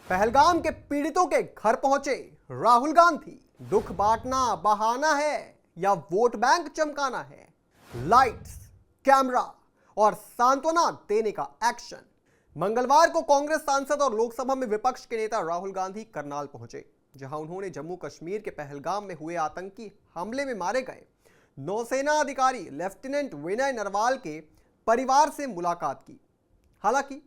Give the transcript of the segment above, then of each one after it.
पहलगाम के पीड़ितों के घर पहुंचे राहुल गांधी। दुख बांटना बहाना है या वोट बैंक चमकाना है? लाइट्स, कैमरा और सांत्वना देने का एक्शन। मंगलवार को कांग्रेस सांसद और लोकसभा में विपक्ष के नेता राहुल गांधी करनाल पहुंचे, जहां उन्होंने जम्मू कश्मीर के पहलगाम में हुए आतंकी हमले में मारे गए नौसेना अधिकारी लेफ्टिनेंट विनय नरवाल के परिवार से मुलाकात की। हालांकि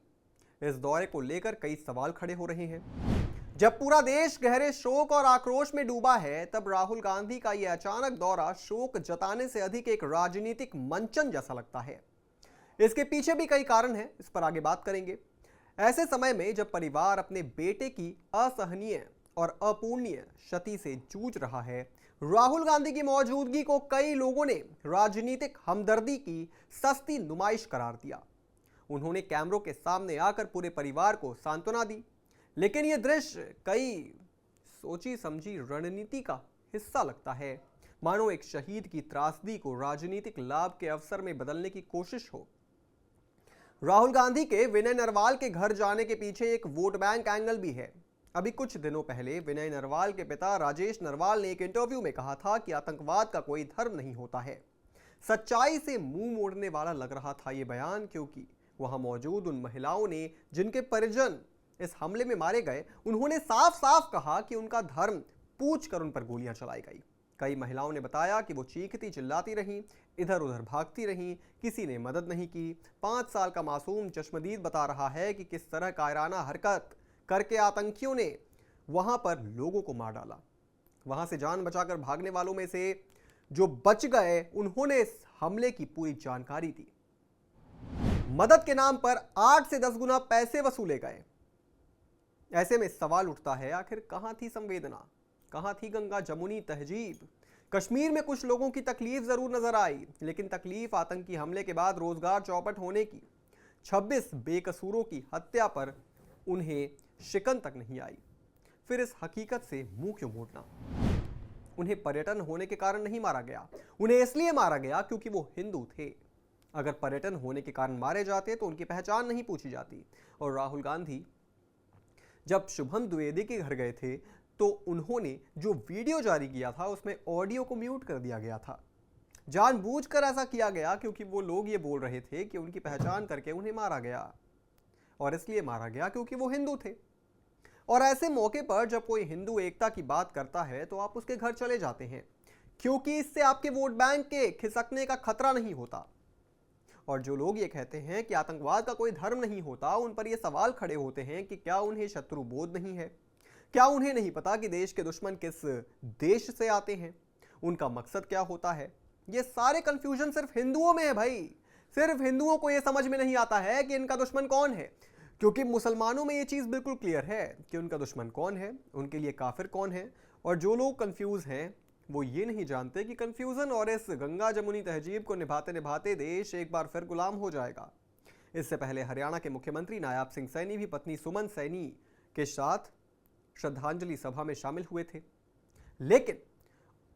इस दौरे को लेकर कई सवाल खड़े हो रहे हैं। जब पूरा देश गहरे शोक और आक्रोश में डूबा है, तब राहुल गांधी का यह अचानक दौरा शोक जताने से अधिक एक राजनीतिक मंचन जैसा लगता है। इसके पीछे भी कई कारण हैं, इस पर आगे बात करेंगे। ऐसे समय में जब परिवार अपने बेटे की असहनीय और अपूर्णीय क्षति से जूझ रहा है, राहुल गांधी की मौजूदगी को कई लोगों ने राजनीतिक हमदर्दी की सस्ती नुमाइश करार दिया। उन्होंने कैमरों के सामने आकर पूरे परिवार को सांत्वना दी, लेकिन यह दृश्य कई सोची समझी रणनीति का हिस्सा लगता है। मानो एक शहीद की त्रासदी को राजनीतिक लाभ के अवसर में बदलने की कोशिश हो। राहुल गांधी के विनय नरवाल के घर जाने के पीछे एक वोट बैंक एंगल भी है। अभी कुछ दिनों पहले विनय नरवाल के पिता राजेश नरवाल ने एक इंटरव्यू में कहा था कि आतंकवाद का कोई धर्म नहीं होता है। सच्चाई से मुंह मोड़ने वाला लग रहा था यह बयान, क्योंकि वहां मौजूद उन महिलाओं ने जिनके परिजन इस हमले में मारे गए, उन्होंने साफ साफ कहा कि उनका धर्म पूछ कर उन पर गोलियां चलाई गई। कई महिलाओं ने बताया कि वो चीखती चिल्लाती रहीं, इधर उधर भागती रहीं, किसी ने मदद नहीं की। 5 साल का मासूम चश्मदीद बता रहा है कि किस तरह कायराना हरकत करके आतंकियों ने वहां पर लोगों को मार डाला। वहां से जान बचाकर भागने वालों में से जो बच गए, उन्होंने इस हमले की पूरी जानकारी दी। मदद के नाम पर 8 से 10 गुना पैसे वसूले गए। ऐसे में सवाल उठता है, आखिर कहां थी संवेदना, कहां थी गंगा जमुनी तहजीब? कश्मीर में कुछ लोगों की तकलीफ जरूर नजर आई, लेकिन तकलीफ आतंकी हमले के बाद रोजगार चौपट होने की, 26 बेकसूरों की हत्या पर उन्हें शिकन तक नहीं आई। फिर इस हकीकत से मुंह क्यों मोड़ना? उन्हें पर्यटन होने के कारण नहीं मारा गया, उन्हें इसलिए मारा गया क्योंकि वो हिंदू थे। अगर पर्यटन होने के कारण मारे जाते तो उनकी पहचान नहीं पूछी जाती। और राहुल गांधी जब शुभम द्विवेदी के घर गए थे, तो उन्होंने जो वीडियो जारी किया था उसमें ऑडियो को म्यूट कर दिया गया था। जानबूझकर ऐसा किया गया क्योंकि वो लोग ये बोल रहे थे कि उनकी पहचान करके उन्हें मारा गया, और इसलिए मारा गया क्योंकि वो हिंदू थे। और ऐसे मौके पर जब कोई हिंदू एकता की बात करता है तो आप उसके घर चले जाते हैं, क्योंकि इससे आपके वोट बैंक के खिसकने का खतरा नहीं होता। और जो लोग ये कहते हैं कि आतंकवाद का कोई धर्म नहीं होता, उन पर ये सवाल खड़े होते हैं कि क्या उन्हें शत्रु बोध नहीं है? क्या उन्हें नहीं पता कि देश के दुश्मन किस देश से आते हैं, उनका मकसद क्या होता है? ये सारे कंफ्यूजन सिर्फ हिंदुओं में है भाई। सिर्फ हिंदुओं को ये समझ में नहीं आता है कि इनका दुश्मन कौन है, क्योंकि मुसलमानों में ये चीज बिल्कुल क्लियर है कि उनका दुश्मन कौन है, उनके लिए काफिर कौन है। और जो लोग कंफ्यूज हैं वो ये नहीं जानते कि कंफ्यूजन और इस गंगा जमुनी तहजीब को निभाते निभाते देश एक बार फिर गुलाम हो जाएगा। इससे पहले हरियाणा के मुख्यमंत्री नायाब सिंह सैनी भी पत्नी सुमन सैनी के साथ श्रद्धांजलि सभा में शामिल हुए थे, लेकिन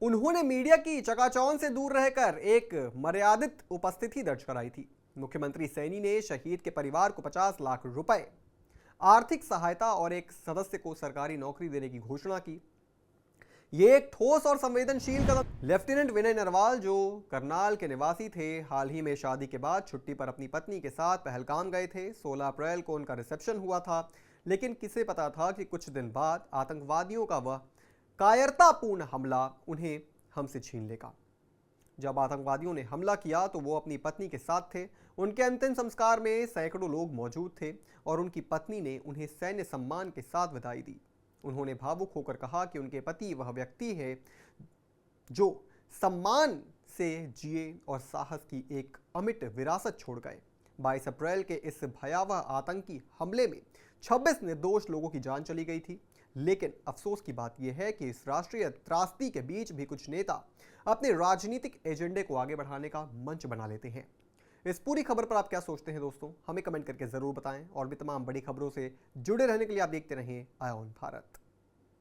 उन्होंने मीडिया की चकाचौंध से दूर रहकर एक मर्यादित उपस्थिति दर्ज कराई थी। मुख्यमंत्री सैनी ने शहीद के परिवार को 50 लाख रुपए आर्थिक सहायता और एक सदस्य को सरकारी नौकरी देने की घोषणा की। ये एक ठोस और संवेदनशील कदम। लेफ्टिनेंट विनय नरवाल, जो करनाल के निवासी थे, हाल ही में शादी के बाद छुट्टी पर अपनी पत्नी के साथ पहलगाम गए थे। 16 अप्रैल को उनका रिसेप्शन हुआ था, लेकिन किसे पता था कि कुछ दिन बाद आतंकवादियों का वह कायरतापूर्ण हमला उन्हें हमसे छीन लेगा। जब आतंकवादियों ने हमला किया तो वो अपनी पत्नी के साथ थे। उनके अंतिम संस्कार में सैकड़ों लोग मौजूद थे और उनकी पत्नी ने उन्हें सैन्य सम्मान के साथ विदाई दी। उन्होंने भावुक होकर कहा कि उनके पति वह व्यक्ति है जो सम्मान से जिए और साहस की एक अमिट विरासत छोड़ गए। 22 अप्रैल के इस भयावह आतंकी हमले में 26 निर्दोष लोगों की जान चली गई थी, लेकिन अफसोस की बात यह है कि इस राष्ट्रीय त्रासदी के बीच भी कुछ नेता अपने राजनीतिक एजेंडे को आगे बढ़ाने का मंच बना लेते हैं। इस पूरी खबर पर आप क्या सोचते हैं दोस्तों? हमें कमेंट करके जरूर बताएं, और भी तमाम बड़ी खबरों से जुड़े रहने के लिए आप देखते रहें आया ऑन भारत।